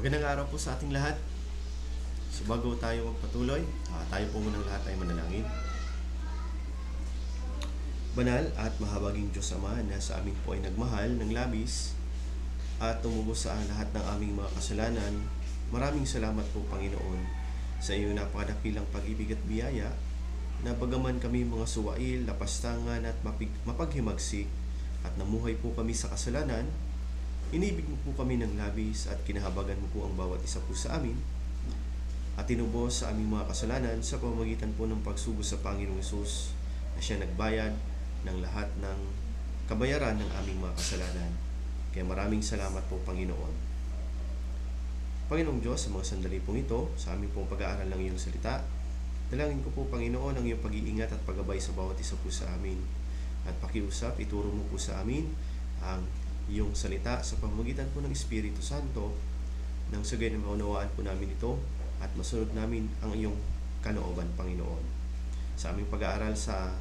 Magandang araw po sa ating lahat. So bago tayo magpatuloy, tayo po munang lahat ay manalangin. Banal at mahabaging Diyos Ama na sa amin po ay nagmahal ng labis at tumubos sa lahat ng aming mga kasalanan, maraming salamat po Panginoon sa iyong napakadakilang pag-ibig at biyaya na bagaman kami mga suwail, lapastangan at mapaghimagsik at namuhay po kami sa kasalanan, inibig mo po kami ng labis at kinahabagan mo po ang bawat isa po sa amin at tinubos sa aming mga kasalanan sa pamamagitan po ng pagsugo sa Panginoong Hesus na siya nagbayad ng lahat ng kabayaran ng aming mga kasalanan. Kaya maraming salamat po Panginoon. Panginoong Diyos, sa mga sandali pong ito, sa aming pong pag-aaral ng iyong salita, dalangin ko po Panginoon ang iyong pag-iingat at paggabay sa bawat isa po sa amin. At pakiusap, ituro mo po sa amin ang iyong salita sa pamamagitan po ng Espiritu Santo nang sa gayon maunawaan po namin ito at masunod namin ang iyong kalooban, Panginoon. Sa aming pag-aaral sa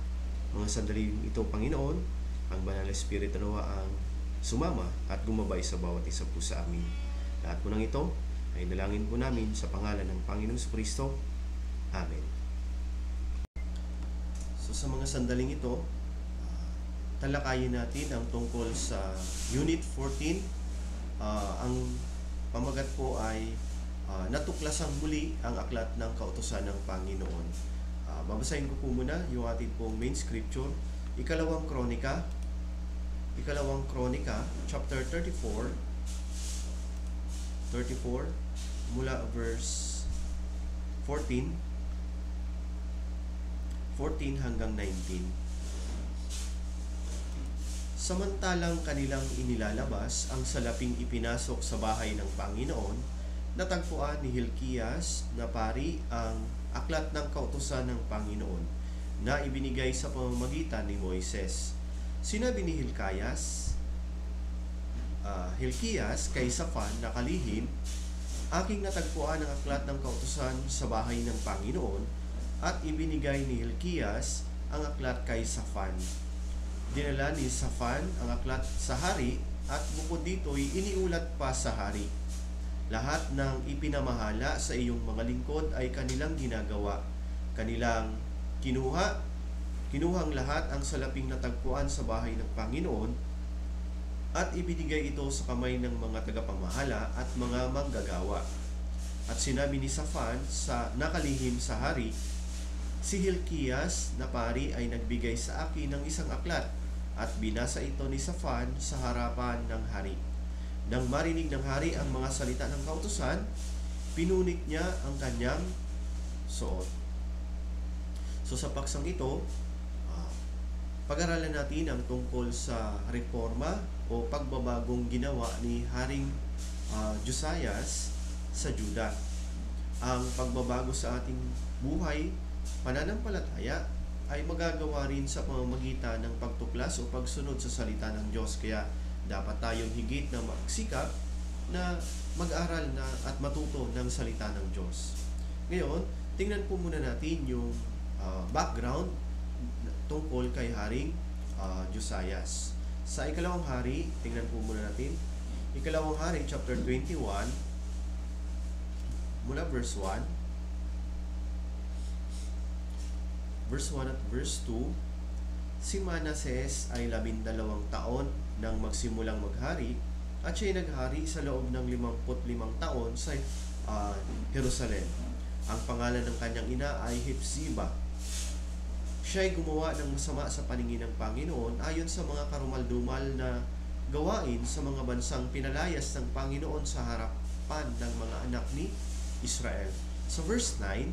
mga sandali ito, Panginoon, ang Banal na Espiritu nawa ang sumama at gumabay sa bawat isa po sa amin. Lahat po ng ito ay dalangin po namin sa pangalan ng Panginoong Kristo. Amen. So sa mga sandaling ito, talakayin natin ang tungkol sa Unit 14. Ang pamagat po ay natuklasang muli ang aklat ng kautusan ng Panginoon. Babasahin ko po muna yung ating pong main scripture. Ikalawang Kronika, chapter 34, mula verse 14 hanggang 19. Samantalang kanilang inilalabas ang salaping ipinasok sa bahay ng Panginoon, natagpuan ni Hilkias na pari ang aklat ng kautusan ng Panginoon na ibinigay sa pamamagitan ni Moises. Sinabi ni Hilkias kay Safan na kalihim, aking natagpuan ang aklat ng kautusan sa bahay ng Panginoon at ibinigay ni Hilkias ang aklat kay Safan. Dinala ni Safan ang aklat sa hari at bukod dito'y iniulat pa sa hari. Lahat ng ipinamahala sa iyong mga lingkod ay kanilang ginagawa. Kanilang kinuhang lahat ang salaping natagpuan sa bahay ng Panginoon at ibinigay ito sa kamay ng mga tagapamahala at mga manggagawa. At sinabi ni Safan sa nakalihim sa hari, si Hilkias na pari ay nagbigay sa akin ng isang aklat at binasa ito ni Safan sa harapan ng hari. Nang marinig ng hari ang mga salita ng kautusan, pinunit niya ang kanyang suot. So sa paksang ito, pag-aralan natin ang tungkol sa reforma o pagbabagong ginawa ni Haring Josias sa Juda. Ang pagbabago sa ating buhay, pananampalataya, ay magagawa rin sa pamamagitan ng pagtuklas o pagsunod sa salita ng Diyos. Kaya dapat tayong higit na magsikap na mag-aral na at matuto ng salita ng Diyos. Ngayon, tingnan po muna natin yung background tungkol kay Haring Josias. Sa ikalawang hari, tingnan po muna natin. Ikalawang hari, chapter 21, mula verse 1. Verse 1 at verse 2, si Manases ay 12 taon nang magsimulang maghari at siya'y naghari sa loob ng 55 taon sa Jerusalem. Ang pangalan ng kanyang ina ay Hepsiba. Siya'y gumawa ng masama sa paningin ng Panginoon ayon sa mga karumal-dumal na gawain sa mga bansang pinalayas ng Panginoon sa harapan ng mga anak ni Israel. Sa verse 9,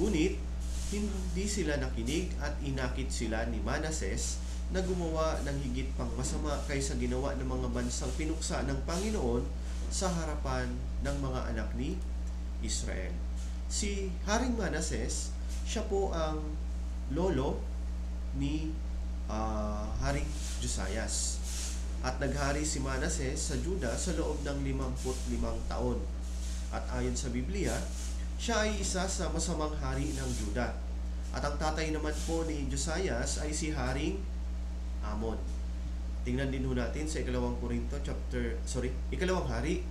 ngunit hindi sila nakinig at inakit sila ni Manases na gumawa ng higit pang masama kaysa ginawa ng mga bansang pinuksa ng Panginoon sa harapan ng mga anak ni Israel. Si Haring Manases, siya po ang lolo ni Haring Josias. At naghari si Manases sa Juda sa loob ng 55 taon. At ayon sa Biblia, siya ay isa sa masamang hari ng Juda. At ang tatay naman po ni Josias ay si Haring Amon. Tingnan din ho natin sa ikalawang hari,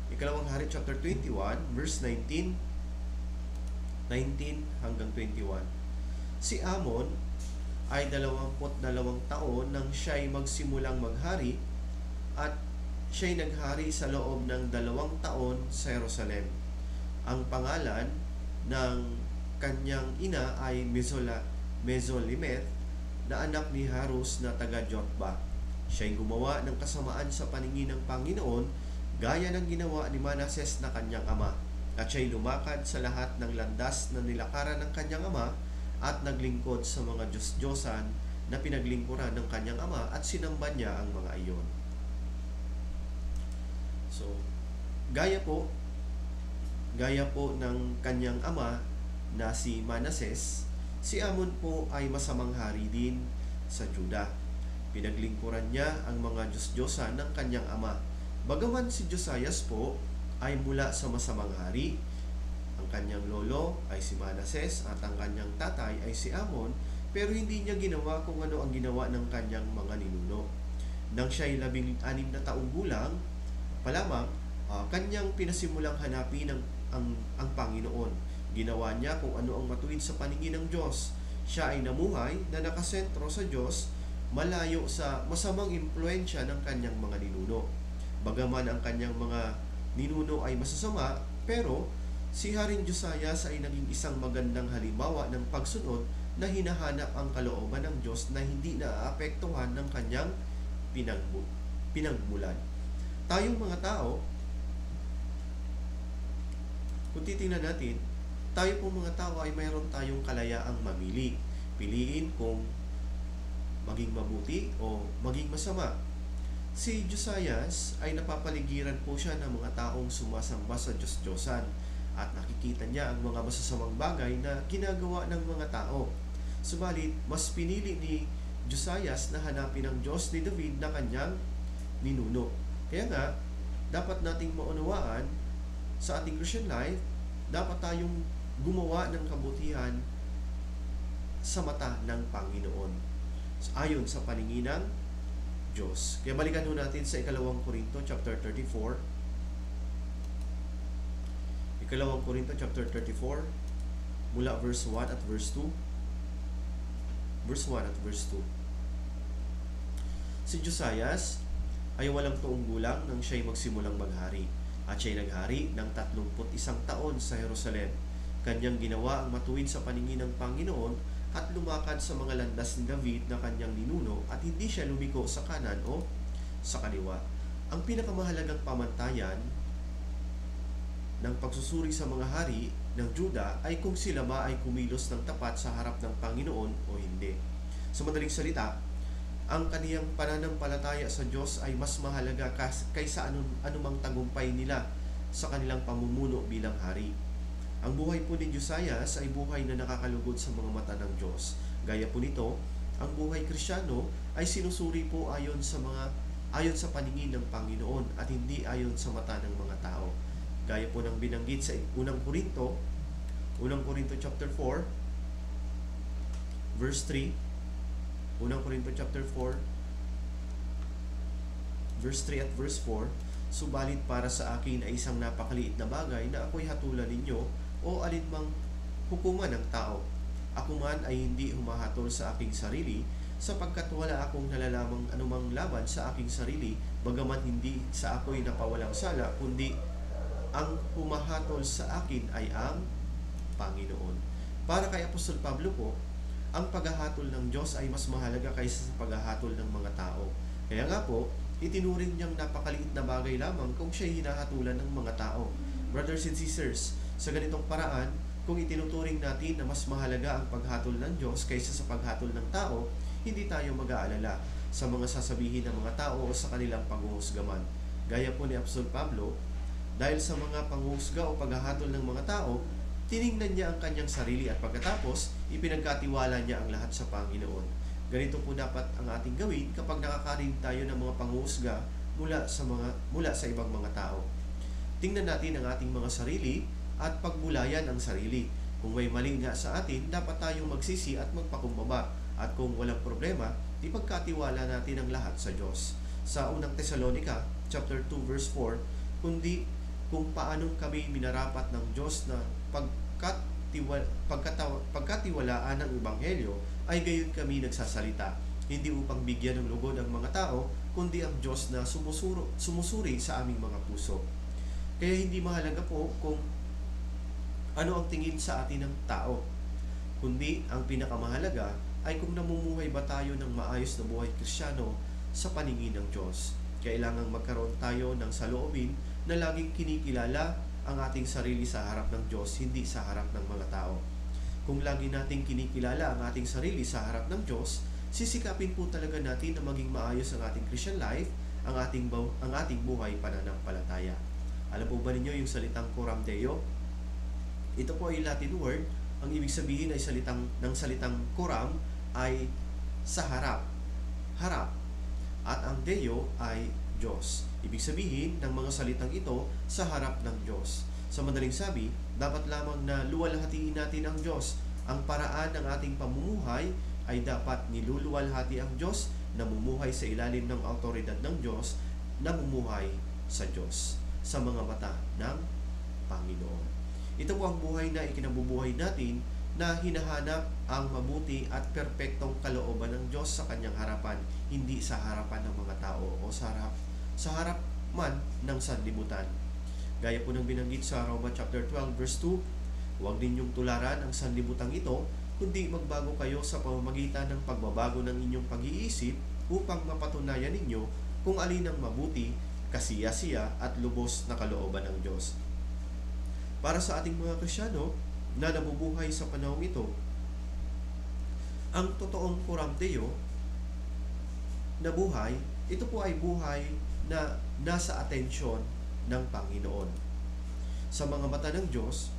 Ikalawang Hari chapter 21, verse 19 hanggang 21. Si Amon ay 22 taon nang siya'y magsimulang maghari at siya'y naghari sa loob ng 2 taon sa Jerusalem. Ang pangalan ng kanyang ina ay Mezolimeth na anak ni Harus na taga Jotba. Siya'y gumawa ng kasamaan sa paningin ng Panginoon gaya ng ginawa ni Manases na kanyang ama. At siya'y lumakad sa lahat ng landas na nilakaran ng kanyang ama at naglingkod sa mga Diyos-Diyosan na pinaglingkuran ng kanyang ama at sinamba niya ang mga iyon. So, gaya po ng kanyang ama na si Manases, si Amon po ay masamang hari din sa Juda. Pinaglingkuran niya ang mga Diyos-Diyosan ng kanyang ama. Bagaman si Josias po ay mula sa masamang hari, ang kanyang lolo ay si Manases at ang kanyang tatay ay si Amon, pero hindi niya ginawa kung ano ang ginawa ng kanyang mga ninuno. Nang siya'y 16 na taong gulang pa lamang, kanyang pinasimulang hanapin ang Panginoon. Ginawa niya kung ano ang matuwid sa paningin ng Diyos. Siya ay namuhay na nakasentro sa Diyos, malayo sa masamang impluensya ng kanyang mga ninuno. Bagaman ang kanyang mga ninuno ay masasama, pero si Haring Josias ay naging isang magandang halimbawa ng pagsunod na hinahanap ang kalooban ng Diyos na hindi naaapektuhan ng kanyang pinagmulan. Tayong mga tao, kung titingnan natin, tayo pong mga tao ay mayroon tayong kalayaang mamili. Piliin kung maging mabuti o maging masama. Si Josias ay napapaligiran po siya ng mga taong sumasamba sa Diyos-Diyosan at nakikita niya ang mga masasamang bagay na ginagawa ng mga tao. Subalit, mas pinili ni Josias na hanapin ang Diyos ni David na kanyang ninuno. Kaya nga, dapat nating maunawaan sa ating Christian life, dapat tayong gumawa ng kabutihan sa mata ng Panginoon ayon sa paningin ng Diyos. Kaya balikan ho natin sa Ikalawang Korinto chapter 34. Ikalawang Korinto chapter 34 mula verse 1 at verse 2. Verse 1 at verse 2. Si Josias ay 8 taong gulang nang siya'y magsimulang maghari, at siya'y naghari ng 31 taon sa Jerusalem. Kanyang ginawa ang matuwid sa paningin ng Panginoon at lumakad sa mga landas ni David na kanyang ninuno, at hindi siya lumiko sa kanan o sa kaliwa. Ang pinakamahalagang pamantayan ng pagsusuri sa mga hari ng Juda ay kung sila ba ay kumilos ng tapat sa harap ng Panginoon o hindi. Sa madaling salita, ang kaniyang pananampalataya sa Diyos ay mas mahalaga kaysa anumang tagumpay nila sa kanilang pamumuno bilang hari. Ang buhay po ni Josias ay buhay na nakakalugod sa mga mata ng Diyos. Gaya po nito, ang buhay Kristiyano ay sinusuri po ayon sa paningin ng Panginoon at hindi ayon sa mata ng mga tao. Gaya po ng binanggit sa unang Korinto chapter 4 verse 3. Unang Korinto chapter 4 verse 3 at verse 4. Subalit para sa akin ay isang napakaliit na bagay na ako'y hatulan ninyo o alinmang hukuman ng tao. Ako man ay hindi humahatol sa aking sarili, sapagkat wala akong nalalamang anumang laban sa aking sarili, bagaman hindi sa ako'y napawalang sala, kundi ang humahatol sa akin ay ang Panginoon. Para kay Apostol Pablo po, ang paghahatol ng Diyos ay mas mahalaga kaysa sa paghahatol ng mga tao. Kaya nga po, itinuring niyang napakaliit na bagay lamang kung siya'y hinahatulan ng mga tao. Brothers and sisters, sa ganitong paraan, kung itinuturing natin na mas mahalaga ang paghatol ng Diyos kaysa sa paghatol ng tao, hindi tayo mag-aalala sa mga sasabihin ng mga tao o sa kanilang panghuhusgaman. Gaya po ni Apostol Pablo, dahil sa mga panghuhusga o paghahatol ng mga tao, tiningnan niya ang kanyang sarili at pagkatapos, ipinagkatiwala niya ang lahat sa Panginoon. Ganito po dapat ang ating gawin kapag nakakarinig tayo ng mga panghuhusga mula sa ibang mga tao. Tingnan natin ang ating mga sarili at pagbulayan ang sarili. Kung may mali nga sa atin, dapat tayong magsisi at magpakumbaba. At kung walang problema, ipagkatiwala natin ang lahat sa Diyos. Sa unang Tesalonica, chapter 2, verse 4, kundi kung paanong kami minarapat ng Diyos na pagkatiwalaan ng Ebanghelyo, ay gayon kami nagsasalita, hindi upang bigyan ng lugod ang mga tao, kundi ang Diyos na sumusuri sa aming mga puso. Kaya hindi mahalaga po kung ano ang tingin sa atin ng tao, kundi ang pinakamahalaga ay kung namumuhay ba tayo ng maayos na buhay Kristiyano sa paningin ng Diyos. Kailangang magkaroon tayo ng saloobin na laging kinikilala ang ating sarili sa harap ng Diyos, hindi sa harap ng mga tao. Kung lagi nating kinikilala ang ating sarili sa harap ng Diyos, sisikapin po talaga natin na maging maayos ang ating Christian life, ang ating buhay pananampalataya. Alam po ba ninyo yung salitang coram Deo? Ito po ay Latin word. Ang ibig sabihin ay ng salitang coram ay sa harap, harap. At ang Deo ay Diyos. Ibig sabihin ng mga salitang ito sa harap ng Diyos. Sa madaling sabi, dapat lamang na luwalhatiin natin ang Diyos. Ang paraan ng ating pamumuhay ay dapat niluluwalhati ang Diyos, namumuhay sa ilalim ng autoridad ng Diyos, namumuhay sa Diyos, sa mga mata ng Panginoon. Ito po ang buhay na ikinabubuhay natin na hinahanap ang mabuti at perpektong kalooban ng Diyos sa kanyang harapan, hindi sa harapan ng mga tao o sa harap man ng sanlibutan. Gaya po ng binanggit sa Roma chapter 12 verse 2, huwag ninyong tularan ang sanlibutang ito, kundi magbago kayo sa pamamagitan ng pagbabago ng inyong pag-iisip upang mapatunayan ninyo kung alin ang mabuti, kasiyasiya at lubos na kalooban ng Diyos. Para sa ating mga Kristiyano na nabubuhay sa panahong ito, ang totoong coram Deo na buhay, ito po ay buhay na nasa atensyon ng Panginoon. Sa mga mata ng Diyos,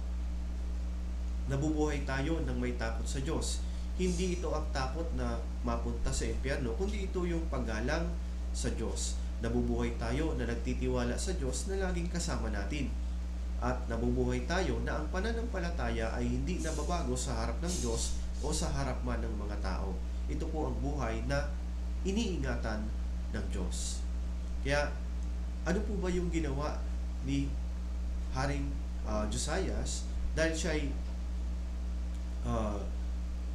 nabubuhay tayo ng may takot sa Diyos. Hindi ito ang takot na mapunta sa impyerno, kundi ito yung paggalang sa Diyos. Nabubuhay tayo na nagtitiwala sa Diyos na laging kasama natin. At nabubuhay tayo na ang pananampalataya ay hindi nababago sa harap ng Diyos o sa harap man ng mga tao. Ito po ang buhay na iniingatan ng Diyos. Kaya, ano po ba yung ginawa ni Haring Josias dahil siya ay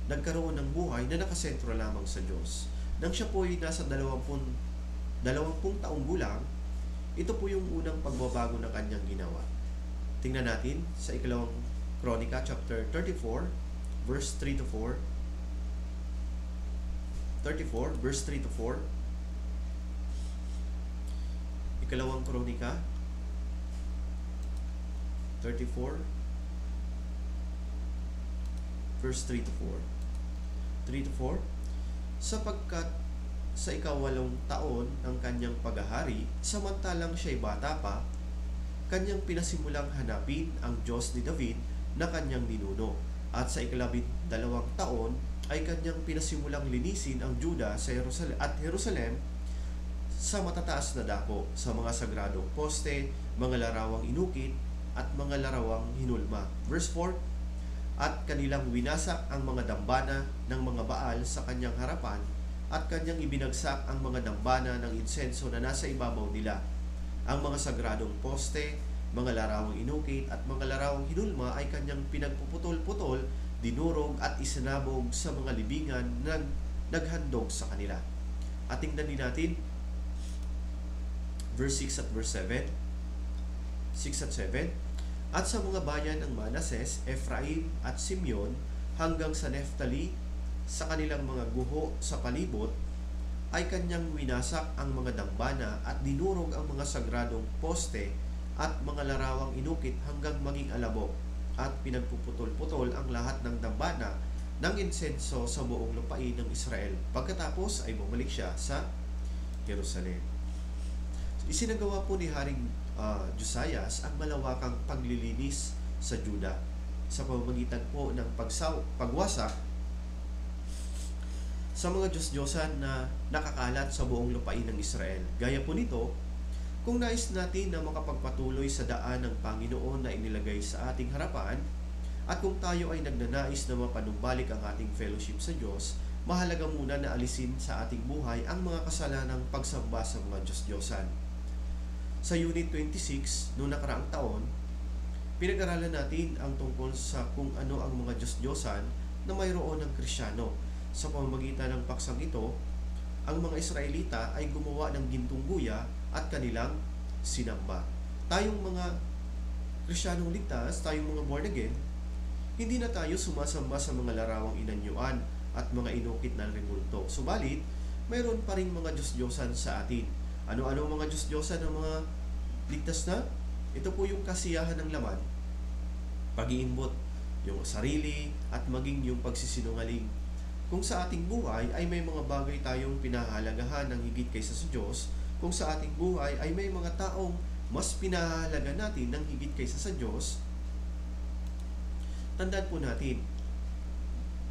nagkaroon ng buhay na nakasentro lamang sa Diyos? Nang siya po ay nasa 20 taong gulang, ito po yung unang pagbabago na kanyang ginawa. Tingnan natin sa ikalawang Kronika chapter 34 verse 3 to 4. 34 verse 3 to 4. Ikalawang Kronika 34 verse 3 to 4. 3 to 4. Sapagkat sa 18 taon ng kanyang paghahari, samantalang siya'y bata pa, kanyang pinasimulang hanapin ang Diyos ni David na kanyang ninuno. At sa 12 taon ay kanyang pinasimulang linisin ang Juda sa Jerusalem sa matataas na dako, sa mga sagradong poste, mga larawang inukit, at mga larawang hinulma. Verse 4, at kanilang winasak ang mga dambana ng mga Baal sa kanyang harapan, at kanyang ibinagsak ang mga dambana ng insenso na nasa ibabaw nila. Ang mga sagradong poste, mga larawang inukit at mga larawang hinulma ay kanyang pinagpuputol-putol, dinurog at isinabog sa mga libingan na naghandog sa kanila. At tingnan din natin verse 6 at verse 7. 6 at 7. At sa mga bayan ng Manases, Ephraim at Simeon hanggang sa Neftali, sa kanilang mga guho sa palibot, ay kanyang winasak ang mga dambana at dinurog ang mga sagradong poste at mga larawang inukit hanggang maging alabok, at pinagpuputol-putol ang lahat ng dambana ng insenso sa buong lupain ng Israel. Pagkatapos ay bumalik siya sa Jerusalem. Isinagawa po ni Haring Josias ang malawakang paglilinis sa Juda sa pamamagitan po ng pagwasak sa mga Diyos-Diyosan na nakakalat sa buong lupain ng Israel. Gaya po nito, kung nais natin na makapagpatuloy sa daan ng Panginoon na inilagay sa ating harapan, at kung tayo ay nagnanais na mapanumbalik ang ating fellowship sa Diyos, mahalaga muna na alisin sa ating buhay ang mga kasalanang pagsamba sa mga Diyos-Diyosan. Sa Unit 26, noong nakaraang taon, pinag-aralan natin ang tungkol sa kung ano ang mga Diyos-Diyosan na mayroon ng Kristiyano. Sa pamamagitan ng paksang ito, ang mga Israelita ay gumawa ng gintong guya at kanilang sinamba. Tayong mga Kristiyanong ligtas, tayong mga born again, hindi na tayo sumasamba sa mga larawang inanyuan at mga inukit na rebulto. Subalit, mayroon pa rin mga Diyos-Diyosan sa atin. Ano-ano mga Diyos-Diyosan ng mga ligtas na? Ito po yung kasiyahan ng laman, pag-iimbot, yung sarili, at maging yung pagsisinungaling. Kung sa ating buhay ay may mga bagay tayong pinahalagahan ng higit kaysa sa Diyos, kung sa ating buhay ay may mga taong mas pinahalaga natin ng higit kaysa sa Diyos, tandaan po natin,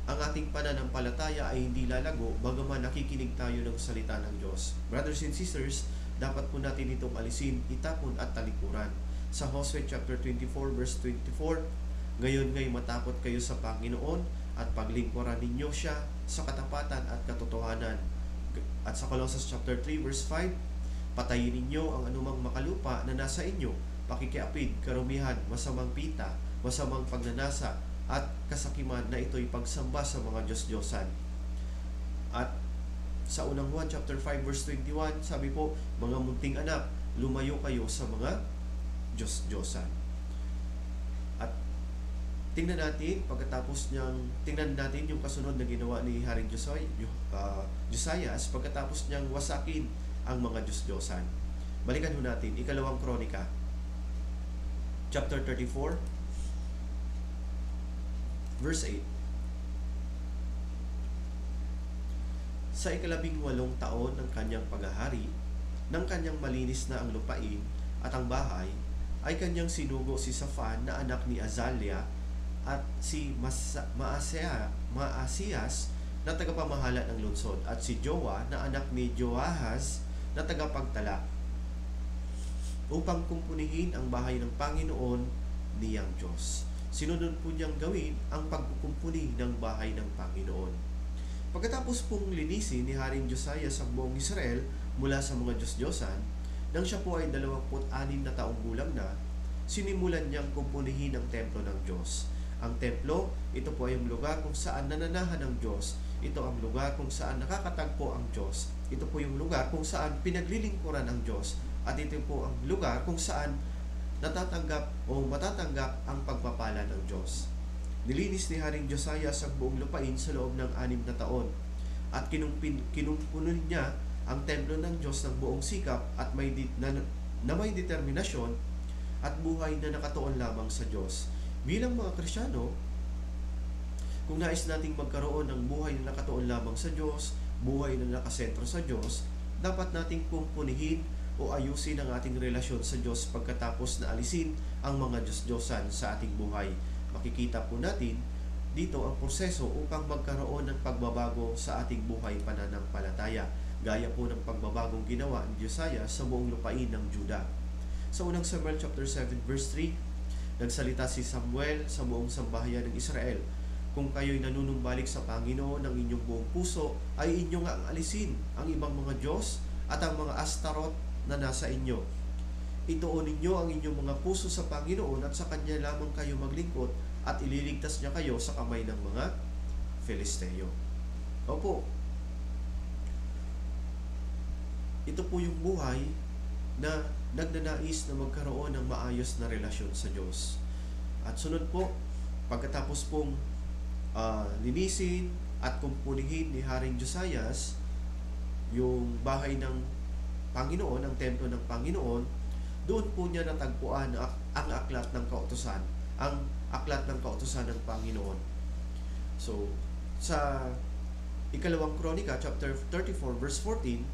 ang ating pananampalataya ay hindi lalago bagaman nakikinig tayo ng salita ng Diyos. Brothers and sisters, dapat po natin itong alisin, itapon at talikuran. Sa Hosea chapter 24 verse 24, ngayon ngay matakot kayo sa Panginoon at paglingkuran ninyo siya sa katapatan at katotohanan. At sa Colossians chapter 3 verse 5, patayin ninyo ang anumang makalupa na nasa inyo, pakikiapid, karumihan, masamang pita, masamang pagnanasa, at kasakiman na ito'y pagsamba sa mga Diyos-Diyosan. At sa unang Juan chapter 5 verse 21, sabi po, mga munting anak, lumayo kayo sa mga Diyos-Diyosan. At tingnan natin yung kasunod na ginawa ni Haring Josias pagkatapos niyang wasakin ang mga Diyos-Diyosan. Balikan ho natin, ikalawang Kronika, chapter 34, verse 8. Sa 18 taon ng kanyang paghahari, nang kanyang malinis na ang lupain at ang bahay, ay kanyang sinugo si Safan na anak ni Azalia at si Maasiyas na tagapamahala ng lungsod at si Joa na anak ni Joahaz na tagapagtala upang kumpunihin ang bahay ng Panginoon niyang Diyos. Sinunod po niyang gawin ang pagkukumpuni ng bahay ng Panginoon. Pagkatapos pong linisin ni Haring Josias ang buong Israel mula sa mga Diyos-Diyosan, nang siya po ay 26 na taong gulang na, sinimulan niyang kumpunihin ang templo ng Diyos. Ang templo, ito po ay ang lugar kung saan nananahan ang Diyos. Ito ang lugar kung saan nakakatagpo ang Diyos. Ito po yung lugar kung saan pinaglilingkuran ang Diyos. At ito po ang lugar kung saan natatanggap o matatanggap ang pagpapala ng Diyos. Nilinis ni Haring Josias ang buong lupain sa loob ng 6 na taon at kinumpuno niya ang templo ng Diyos ng buong sikap at may determinasyon at buhay na nakatuon lamang sa Diyos. Bilang mga Kristiyano, kung nais nating magkaroon ng buhay na nakatuon lamang sa Diyos, buhay na nakasentro sa Diyos, dapat nating kumpunihin o ayusin ang ating relasyon sa Diyos pagkatapos na alisin ang mga Diyos-Diyosan sa ating buhay. Makikita po natin dito ang proseso upang magkaroon ng pagbabago sa ating buhay pananampalataya, gaya po ng pagbabagong ginawa ni Josiah sa buong lupain ng Juda. Sa unang Samuel chapter 7 verse 3, nagsalita si Samuel sa buong sambahayan ng Israel, kung kayo'y nanunumbalik sa Panginoon ng inyong buong puso, ay inyo nga ang alisin ang ibang mga Diyos at ang mga Astarot na nasa inyo. Ituon ninyo ang inyong mga puso sa Panginoon at sa Kanya lamang kayo maglingkod at ililigtas niya kayo sa kamay ng mga Filisteo. Opo, ito po yung buhay na nagnanais na magkaroon ng maayos na relasyon sa Diyos. At sunod po, pagkatapos pong linisin at kumpunihin ni Haring Josias yung bahay ng Panginoon, ang templo ng Panginoon, doon po niya natagpuan ang aklat ng kautusan, ang aklat ng kautusan ng Panginoon. So, sa ikalawang Kronika, chapter 34, verse 14,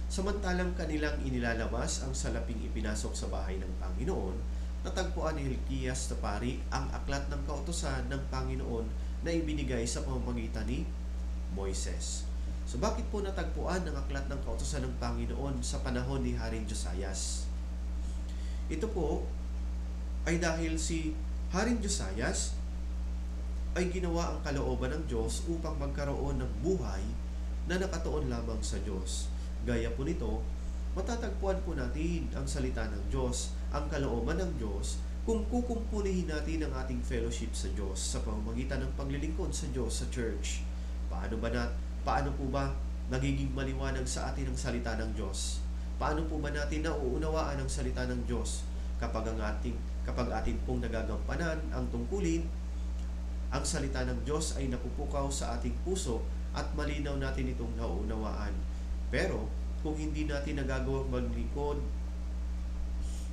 samantalang kanilang inilalabas ang salaping ipinasok sa bahay ng Panginoon, natagpuan ni Hilkias na pari ang aklat ng kautusan ng Panginoon na ibinigay sa pamamagitan ni Moises. So bakit po natagpuan ang aklat ng kautusan ng Panginoon sa panahon ni Haring Josias? Ito po ay dahil si Haring Josias ay ginawa ang kalooban ng Diyos upang magkaroon ng buhay na nakatuon lamang sa Diyos. Gaya po nito, matatagpuan po natin ang salita ng Diyos, ang kalooban ng Diyos, kung kukumpunihin natin ang ating fellowship sa Diyos sa pamamagitan ng paglilingkod sa Diyos sa church. Paano po ba nagiging maliwanag sa atin ang salita ng Diyos? Paano po ba natin nauunawaan ang salita ng Diyos kapag atin pong nagagampanan ang tungkulin, ang salita ng Diyos ay napupukaw sa ating puso at malinaw natin itong nauunawaan. Pero kung hindi natin nagagawang maglingkod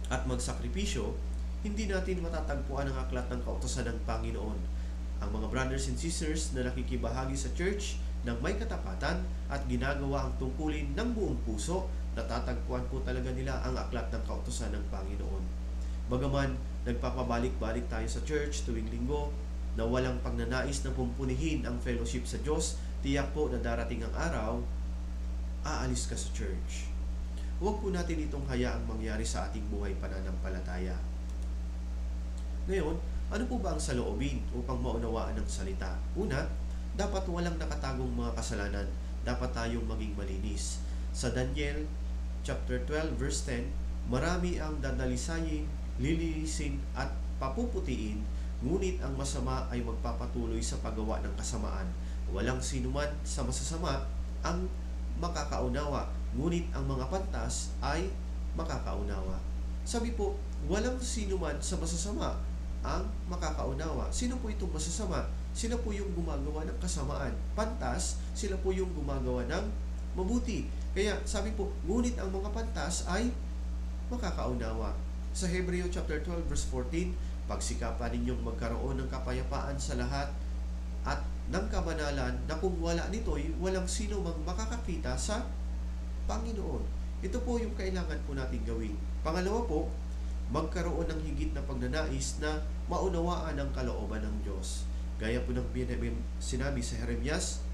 at magsakripisyo, hindi natin matatagpuan ang aklat ng kautusan ng Panginoon. Ang mga brothers and sisters na nakikibahagi sa church ng may katapatan at ginagawa ang tungkulin ng buong puso, natatagpuan po talaga nila ang aklat ng kautusan ng Panginoon. Bagaman nagpapabalik-balik tayo sa church tuwing linggo na walang pagnanais na pumpunihin ang fellowship sa Diyos, tiyak po na darating ang araw, aalis ka sa church. Huwag po natin itong hayaang mangyari sa ating buhay pananampalataya. Ngayon, ano po ba ang saloobin upang maunawaan ng salita? Una, dapat walang nakatagong mga kasalanan. Dapat tayong maging malinis. Sa Daniel chapter 12 verse 10, marami ang dadalisayin, lilinisin at papuputiin, ngunit ang masama ay magpapatuloy sa paggawa ng kasamaan. Walang sinuman sa masasama ang makakaunawa, ngunit ang mga pantas ay makakaunawa. Sabi po, walang sinuman sa masasama ang makakaunawa. Sino po itong masasama? Sila po yung gumagawa ng kasamaan. Pantas, sila po yung gumagawa ng mabuti. Kaya sabi po, ngunit ang mga pantas ay makakaunawa. Sa Hebreo chapter 12 verse 14, pagsikapan ninyong magkaroon ng kapayapaan sa lahat at ng kabanalan na kung wala nito'y walang sino mang makakakita sa Panginoon. Ito po yung kailangan po natin gawin. Pangalawa po, magkaroon ng higit na pagnanais na maunawaan ang kalooban ng Diyos. Gaya po ng sinabi sa Jeremias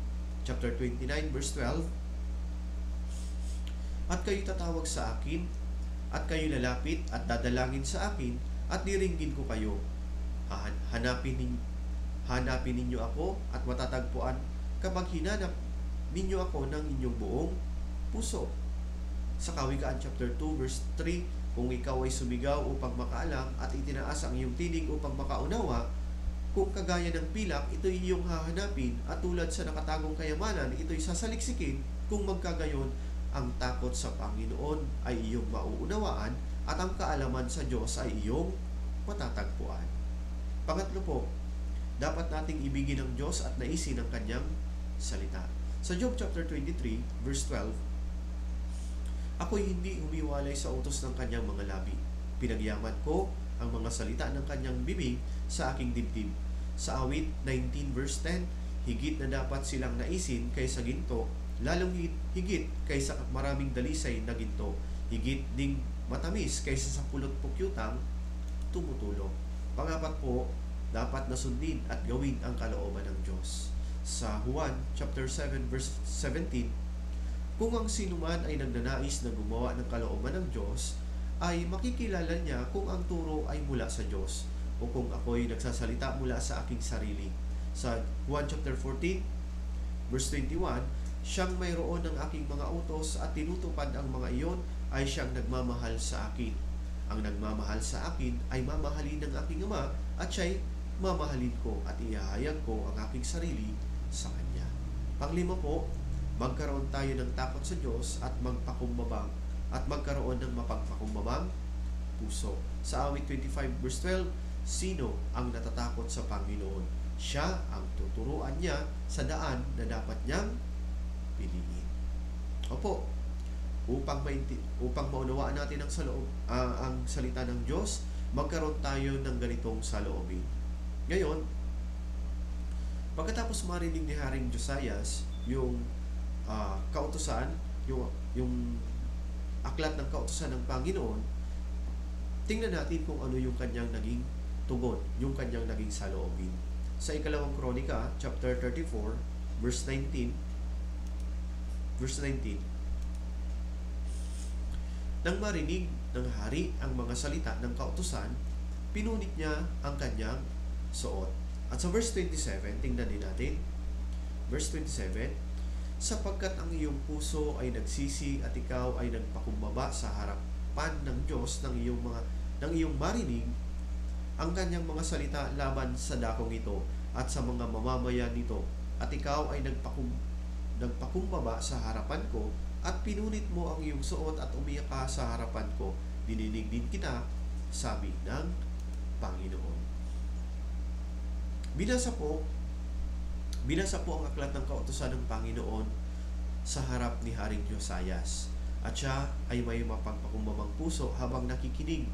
chapter 29 verse 12, at kayo tatawag sa akin, at kayo lalapit at dadalangin sa akin, at diringgin ko kayo. Hanapin ninyo ako at matatagpuan kapag hinanap ninyo ako ng inyong buong puso. Sa Kawikaan chapter 2 verse 3, kung ikaw ay sumigaw upang makaalam at itinaas ang iyong tinig upang makaunawa, kung kagaya ng pilak, ito'y iyong hahanapin at tulad sa nakatagong kayamanan, ito'y sasaliksikin. Kung magkagayon, ang takot sa Panginoon ay iyong mauunawaan at ang kaalaman sa Diyos ay iyong matatagpuan. Pangatlo po, dapat nating ibigin ng Diyos at naisin ang kanyang salita. Sa Job chapter 23 verse 12, ako'y hindi humiwalay sa utos ng kanyang mga labi. Pinagyaman ko ang mga salita ng kanyang bibig sa aking dibdib. Sa Awit 19 verse 10, higit na dapat silang naisin kaysa ginto, lalong higit kaysa maraming dalisay na ginto, higit ding matamis kaysa sa pulot pukyutang tumutulong. Pangapat po, dapat nasundin at gawin ang kalooban ng Diyos. Sa Juan chapter 7 verse 17, kung ang sinuman ay nagnanais na gumawa ng kalooban ng Diyos, ay makikilala niya kung ang turo ay mula sa Diyos o kung ako'y nagsasalita mula sa aking sarili. Sa Juan chapter 14 verse 21, siyang mayroon ng aking mga utos at tinutupad ang mga iyon ay siyang nagmamahal sa akin. Ang nagmamahal sa akin ay mamahalin ng aking Ama at siya'y mamahalin ko at ihahayag ko ang aking sarili sa Kanya. Panglima po, magkaroon tayo ng takot sa Diyos at magpakumbabang at magkaroon ng mapagpakumbabang puso. Sa Awit 25 verse 12, sino ang natatakot sa Panginoon? Siya ang tuturuan niya sa daan na dapat niyang piliin. Opo, upang maunawaan natin ang salita ng Diyos, magkaroon tayo ng ganitong saloobin. Ngayon, pagkatapos marinig ni Haring Josias yung kautusan, yung aklat ng kautusan ng Panginoon, tingnan natin kung ano yung kanyang naging tugon, yung kanyang naging saloobin. Sa ikalawang Kronika, chapter 34, verse 19, nang marinig ng hari ang mga salita ng kautusan, pinunit niya ang kanyang suot. At sa verse 27, tingnan din natin. Verse 27, sapagkat ang iyong puso ay nagsisi at ikaw ay nagpakumbaba sa harapan ng Diyos ng iyong marinig ang kanyang mga salita laban sa dakong ito at sa mga mamamayan nito, at ikaw ay nagpakumbaba sa harapan ko at pinunit mo ang iyong suot at umiyak ka sa harapan ko. Dininig din kita, sabi ng Panginoon. Binasa po ang aklat ng kautusan ng Panginoon sa harap ni Haring Josias, at siya ay may mapagpakumbabang puso habang nakikinig.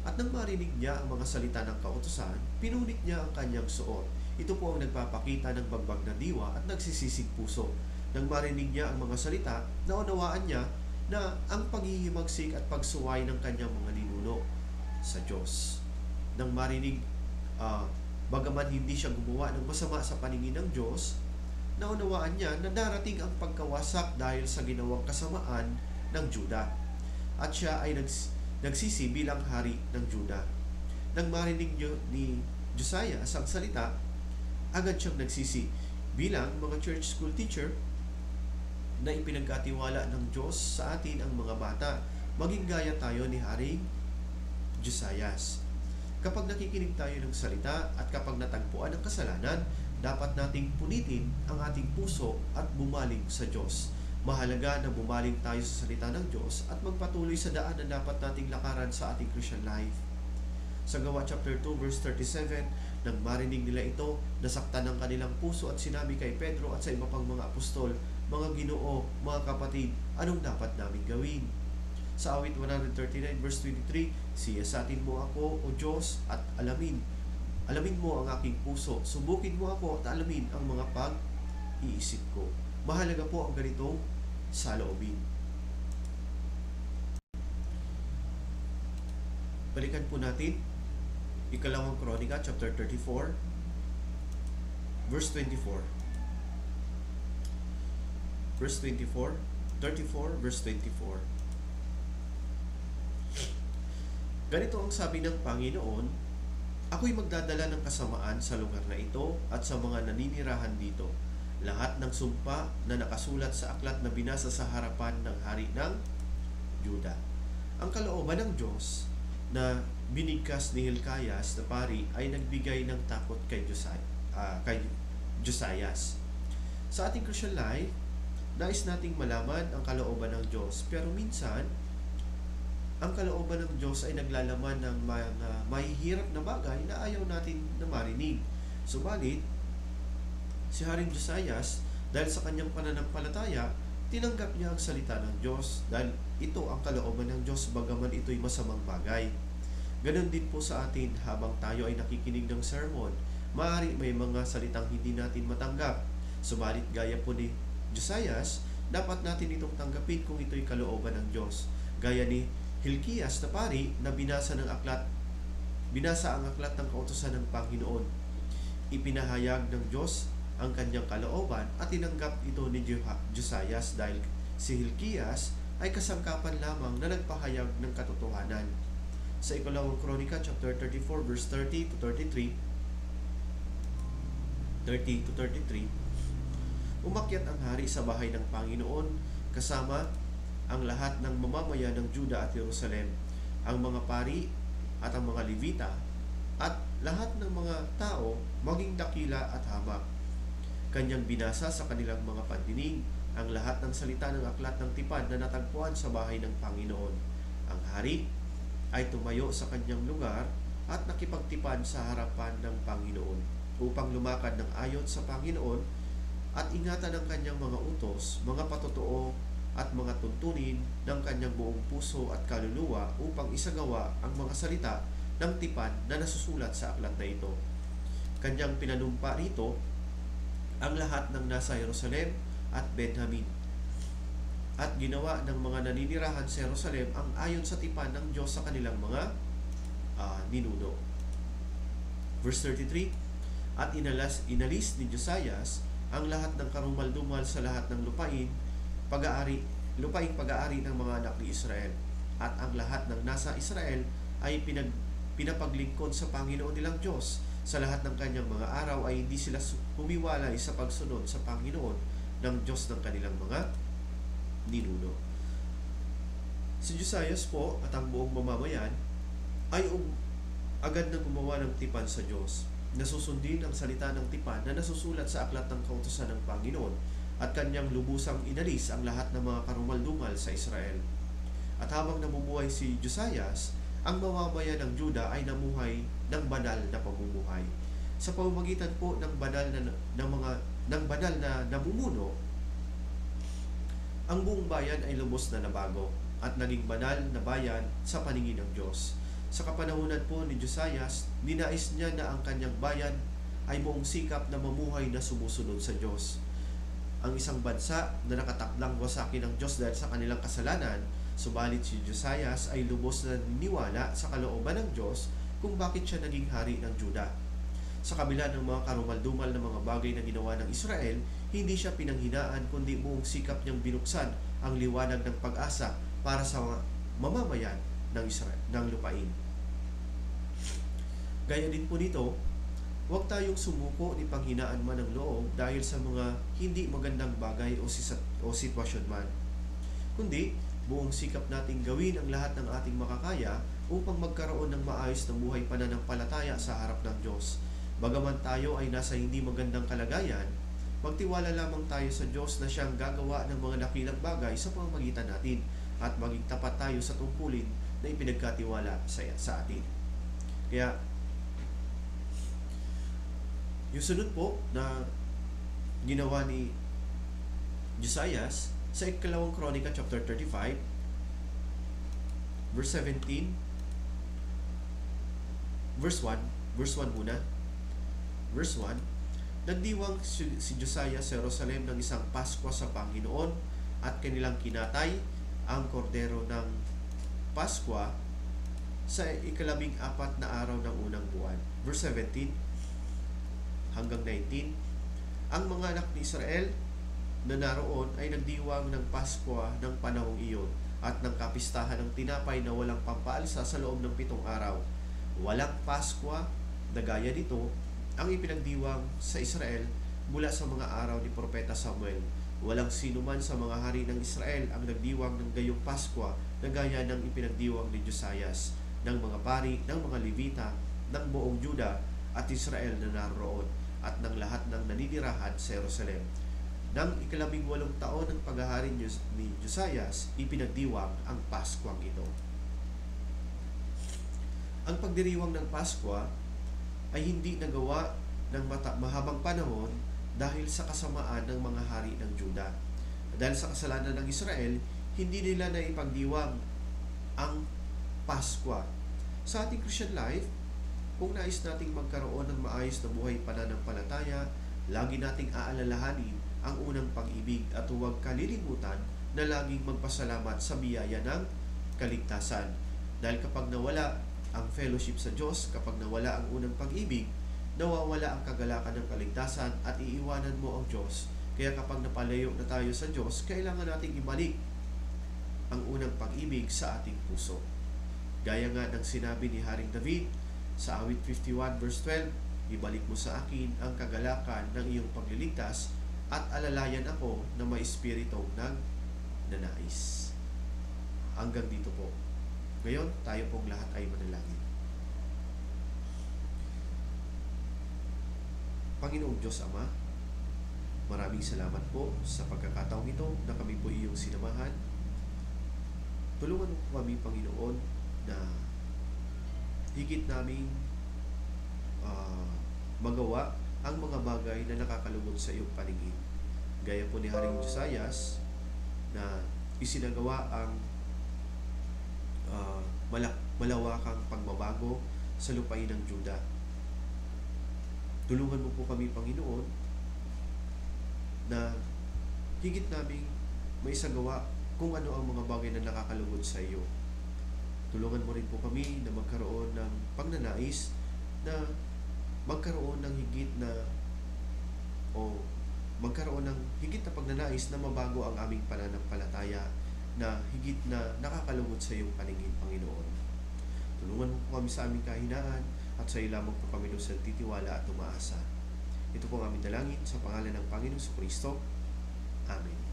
At nang marinig niya ang mga salita ng kautusan, pinunit niya ang kanyang suot. Ito po ang nagpapakita ng bagbag na diwa at nagsisisig puso. Nang marinig niya ang mga salita, naunawaan niya na ang paghihimagsik at pagsuway ng kanyang mga ninuno sa Diyos. Nang marinig, bagaman hindi siya gumawa ng masama sa paningin ng Diyos, naunawaan niya na darating ang pagkawasak dahil sa ginawang kasamaan ng Juda. At siya ay nagsisi bilang hari ng Juda. Nang marinig ni Josias ang salita, agad siyang nagsisi. Bilang mga church school teacher na ipinagkatiwala ng Diyos sa atin ang mga bata, maging gaya tayo ni Haring Josias. Kapag nakikinig tayo ng salita at kapag natagpuan ang kasalanan, dapat nating punitin ang ating puso at bumaling sa Diyos. Mahalaga na bumaling tayo sa salita ng Diyos at magpatuloy sa daan na dapat nating lakaran sa ating Christian life. Sa Gawa chapter 2 verse 37, nang marinig nila ito, nasaktan ang kanilang puso at sinabi kay Pedro at sa iba pang mga apostol, mga Ginoo, mga kapatid, anong dapat namin gawin? Sa awit 139 verse 23, siyasatin mo ako, O Diyos, at alamin mo ang aking puso. Subukin mo ako at alamin ang mga pag-iisip ko. Mahalaga po ang ganitong saloobin. Balikan po natin Ikalawang Kronika chapter 34 verse 24. Verse 24, 34 verse 24. Ganito ang sabi ng Panginoon, ako'y magdadala ng kasamaan sa lugar na ito at sa mga naninirahan dito. Lahat ng sumpa na nakasulat sa aklat na binasa sa harapan ng hari ng Juda. Ang kalooban ng Diyos na binigkas ni Hilkias na pari ay nagbigay ng takot kay Josias. Sa ating Christian life, nais nating malaman ang kalooban ng Diyos, pero minsan ang kalooban ng Diyos ay naglalaman ng mga mahihirap na bagay na ayaw natin na marinig. Subalit, si Haring Josias, dahil sa kanyang pananampalataya, tinanggap niya ang salita ng Diyos dahil ito ang kalooban ng Diyos bagaman ito'y masamang bagay. Ganon din po sa atin habang tayo ay nakikinig ng sermon. Maaari may mga salitang hindi natin matanggap. Subalit gaya po ni Josias, dapat natin itong tanggapin kung ito'y kalooban ng Diyos. Gaya ni Hilkias na pari na binasa ang aklat ng kautusan ng Panginoon. Ipinahayag ng Diyos ang kanyang kalooban at tinanggap ito ni Josias dahil si Hilkias ay kasangkapan lamang na nagpahayag ng katotohanan. Sa Ikalawang Kronika chapter 34 verse 30 to 33, umakyat ang hari sa bahay ng Panginoon kasama ang lahat ng mamamayan ng Juda at Jerusalem, ang mga pari at ang mga Levita at lahat ng mga tao maging dakila at hamak. Kanyang binasa sa kanilang mga pandinig ang lahat ng salita ng aklat ng tipan na natagpuan sa bahay ng Panginoon. Ang hari ay tumayo sa kanyang lugar at nakipagtipan sa harapan ng Panginoon upang lumakad ng ayon sa Panginoon at ingatan ang kanyang mga utos, mga patotoo at mga tuntunin ng kanyang buong puso at kaluluwa upang isagawa ang mga salita ng tipan na nasusulat sa aklat na ito. Kanyang pinanumpa rito ang lahat ng nasa Jerusalem at Benjamin at ginawa ng mga naninirahan sa Jerusalem ang ayon sa tipan ng Diyos sa kanilang mga ninuno. Verse 33, at inalis ni Josias ang lahat ng karumal-dumal sa lahat ng lupaing pag-aari ng mga anak ni Israel, at ang lahat ng nasa Israel ay pinapaglingkod sa Panginoon nilang Diyos. Sa lahat ng kanyang mga araw ay hindi sila humiwalay sa pagsunod sa Panginoon ng Diyos ng kanilang mga ninuno. Si Josias po at ang buong mamamayan ay agad na gumawa ng tipan sa Diyos. Nasusundin ang salita ng tipan na nasusulat sa aklat ng kautusan ng Panginoon at kanyang lubusang inalis ang lahat ng mga karumal-dumal sa Israel. At habang nabubuhay si Josias, ang mamamayan ng Juda ay namuhay ng banal na pamumuhay. Sa pamamagitan po ng banal na namumuno, ang buong bayan ay lubos na nabago at naging banal na bayan sa paningin ng Diyos. Sa kapanahunan po ni Josias, ninais niya na ang kanyang bayan ay buong sikap na mamuhay na sumusunod sa Diyos. Ang isang bansa na nakatakdang wasakin ng Diyos dahil sa kanilang kasalanan, subalit si Josias ay lubos na niniwala sa kalooban ng Diyos kung bakit siya naging hari ng Juda. Sa kabila ng mga karumal-dumal na mga bagay na ginawa ng Israel, hindi siya pinanghinaan kundi buong sikap niyang binuksan ang liwanag ng pag-asa para sa mamamayan ng Israel, ng lupain. Gaya din po nito, huwag tayong sumuko ni panghinaan man ng loob dahil sa mga hindi magandang bagay o sitwasyon man. Kundi, buong sikap nating gawin ang lahat ng ating makakaya upang magkaroon ng maayos na buhay pananampalataya sa harap ng Diyos. Bagaman tayo ay nasa hindi magandang kalagayan, magtiwala lamang tayo sa Diyos na siyang gagawa ng mga dakilang bagay sa pamamagitan natin at maging tapat tayo sa tungkulin na ipinagkatiwala sa atin. Kaya, yung sunod po na ginawa ni Josias sa ikalawang Kronika chapter 35 verse 17 verse 1 muna. Verse 1, nagdiwang si Josias sa Jerusalem ng isang Paskwa sa Panginoon at kanilang kinatay ang kordero ng Paskwa sa ika-14 na araw ng unang buwan. Verse 17 hanggang 19, ang mga anak ni Israel na naroon ay nagdiwang ng Paskwa ng panahong iyon at ng kapistahan ng tinapay na walang pampaalsa sa loob ng 7 araw. Walang Paskwa na gaya nito ang ipinagdiwang sa Israel mula sa mga araw ni Propeta Samuel. Walang sino man sa mga hari ng Israel ang nagdiwang ng gayong Paskwa na gaya ng ipinagdiwang ni Josias, ng mga pari, ng mga Levita, ng buong Juda at Israel na naroon at ng lahat ng naninirahan sa Jerusalem. Nang ika-18 taon ng paghahari ni Josias, ipinagdiwang ang Paskwang ito. Ang pagdiriwang ng Paskwa ay hindi nagawa ng mahabang panahon dahil sa kasamaan ng mga hari ng Juda. Dahil sa kasalanan ng Israel, hindi nila naipagdiwang ang Paskwa. Sa ating Christian life, kung nais nating magkaroon ng maayos na buhay pananampalataya, lagi nating aalalahanin ang unang pag-ibig at huwag kalilimutan na laging magpasalamat sa biyaya ng kaligtasan. Dahil kapag nawala ang fellowship sa Diyos, kapag nawala ang unang pag-ibig, nawawala ang kagalakan ng kaligtasan at iiwanan mo ang Diyos. Kaya kapag napalayo na tayo sa Diyos, kailangan nating ibalik ang unang pag-ibig sa ating puso. Gaya nga ng sinabi ni Haring David sa Awit 51 verse 12, ibalik mo sa akin ang kagalakan ng iyong pagliligtas at alalayan ako na may espiritong nagnanais. Hanggang dito po. Ngayon, tayo pong lahat ay manalangin. Panginoong Diyos Ama, maraming salamat po sa pagkakataong ito na kami po iyong sinamahan. Tulungan mo po kami, Panginoon, na higit naming magawa ang mga bagay na nakakalugod sa iyong paningin. Gaya po ni Haring Josias na isinagawa ang malawakang pagbabago sa lupain ng Juda. Tulungan mo po kami, Panginoon, na higit naming maisagawa kung ano ang mga bagay na nakakalugod sa iyo. Tulungan mo rin po kami na magkaroon ng pagnanais na magkaroon ng higit na pagnanais na mabago ang aming pananampalataya na higit na nakakalugod sa iyong paningin, Panginoon. Tulungan mo po kami sa aming kahinaan at sa iyo lamang po kami sa titiwala at umaasa. Ito po ang aming dalangin sa pangalan ng Panginoong Kristo. Amen.